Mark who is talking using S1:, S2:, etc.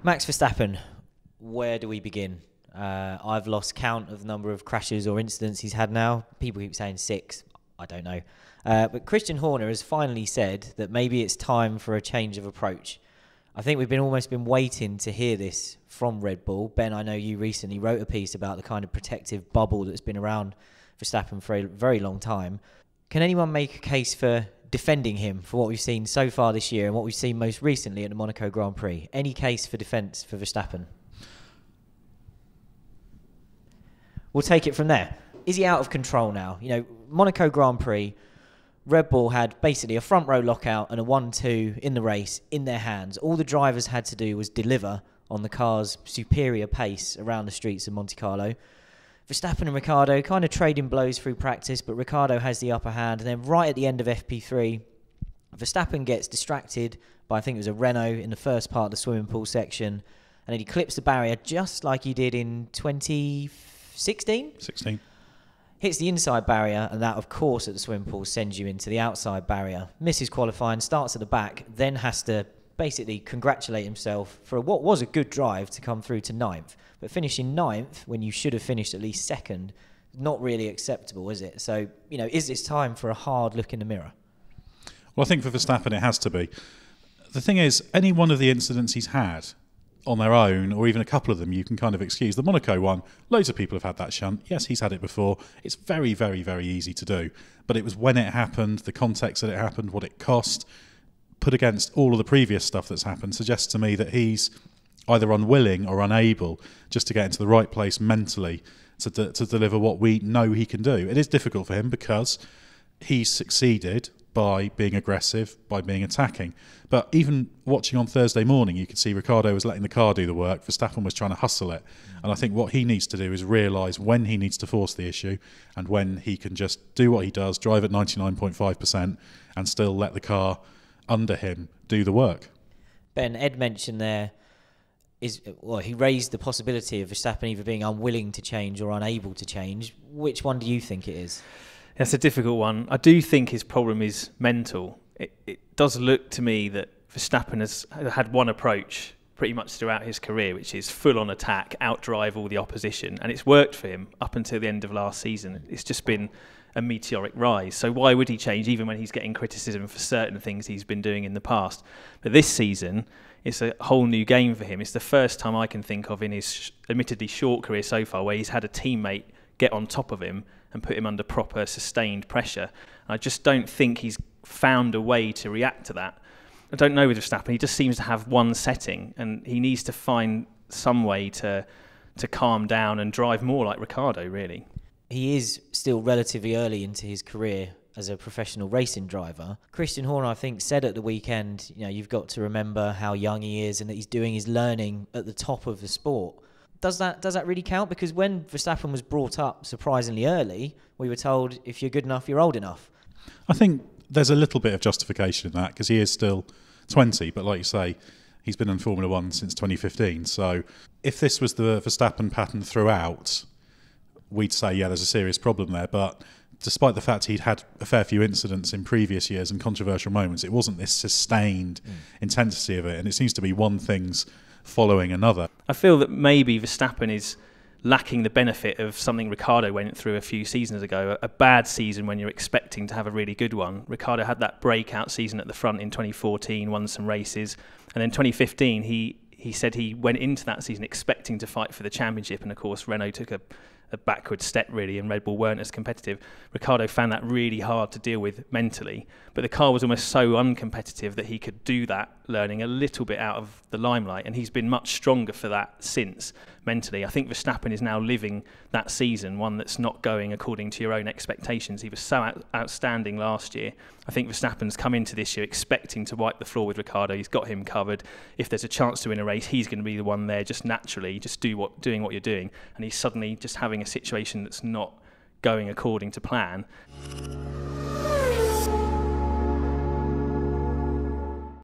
S1: Max Verstappen, where do we begin? I've lost count of the number of crashes or incidents he's had now. People keep saying 6. I don't know. But Christian Horner has finally said that maybe it's time for a change of approach. I think we've almost been waiting to hear this from Red Bull. Ben, I know you recently wrote a piece about the kind of protective bubble that's been around Verstappen for a very long time. Can anyone make a case for defending him for what we've seen so far this year and what we've seen most recently at the Monaco Grand Prix? Any case for defence for Verstappen? We'll take it from there. Is he out of control now? You know, Monaco Grand Prix, Red Bull had basically a front row lockout and a 1-2 in the race in their hands. All the drivers had to do was deliver on the car's superior pace around the streets of Monte Carlo. Verstappen and Ricciardo kind of trading blows through practice, but Ricciardo has the upper hand. And then right at the end of FP3, Verstappen gets distracted by, I think it was a Renault in the first part of the swimming pool section. And then he clips the barrier just like he did in 2016?
S2: 16.
S1: Hits the inside barrier, and that, of course, at the swimming pool sends you into the outside barrier. Misses qualifying, starts at the back, then has to basically congratulate himself for what was a good drive to come through to 9th. But finishing 9th when you should have finished at least 2nd, not really acceptable, is it? So, you know, is this time for a hard look in the mirror?
S2: Well, I think for Verstappen it has to be. The thing is, any one of the incidents he's had on their own, or even a couple of them, you can kind of excuse. The Monaco one, loads of people have had that shunt. Yes, he's had it before. It's very, very, very easy to do. But it was when it happened, the context that it happened, what it cost, put against all of the previous stuff that's happened, suggests to me that he's either unwilling or unable just to get into the right place mentally to deliver what we know he can do. It is difficult for him because he's succeeded by being aggressive, by being attacking. But even watching on Thursday morning, you could see Ricciardo was letting the car do the work. Verstappen was trying to hustle it. And I think what he needs to do is realise when he needs to force the issue and when he can just do what he does, drive at 99.5% and still let the car under him do the work.
S1: Ben, Ed mentioned there, he raised the possibility of Verstappen either being unwilling to change or unable to change. Which one do you think it is?
S3: That's a difficult one. I do think his problem is mental. It does look to me that Verstappen has had one approach pretty much throughout his career, which is full-on attack, outdrive all the opposition, and it's worked for him up until the end of last season. It's just been a meteoric rise. So why would he change, even when he's getting criticism for certain things he's been doing in the past? But this season, it's a whole new game for him. It's the first time I can think of in his admittedly short career so far where he's had a teammate get on top of him and put him under proper sustained pressure. I just don't think he's found a way to react to that. I don't know with Verstappen. He just seems to have one setting, and he needs to find some way to calm down and drive more like Ricciardo, really.
S1: He is still relatively early into his career as a professional racing driver. Christian Horner, I think, said at the weekend, you know, you've got to remember how young he is and that he's doing his learning at the top of the sport. Does that really count? Because when Verstappen was brought up surprisingly early, we were told if you're good enough, you're old enough.
S2: I think there's a little bit of justification in that because he is still 20, but like you say, he's been in Formula One since 2015. So if this was the Verstappen pattern throughout, we'd say, yeah, there's a serious problem there. But despite the fact he'd had a fair few incidents in previous years and controversial moments, it wasn't this sustained intensity of it. And it seems to be one thing's following another.
S3: I feel that maybe Verstappen is lacking the benefit of something Ricciardo went through a few seasons ago, a bad season when you're expecting to have a really good one. Ricciardo had that breakout season at the front in 2014, won some races, and then 2015 he said he went into that season expecting to fight for the championship, and of course Renault took a backward step really, and Red Bull weren't as competitive. Ricciardo found that really hard to deal with mentally, but the car was almost so uncompetitive that he could do that, learning a little bit out of the limelight, and he's been much stronger for that since mentally. I think Verstappen is now living that season, one that's not going according to your own expectations. He was so outstanding last year. I think Verstappen's come into this year expecting to wipe the floor with Ricciardo. He's got him covered. If there's a chance to win a race, he's going to be the one there just naturally, just doing what you're doing, and he's suddenly just having a situation that's not going according to plan.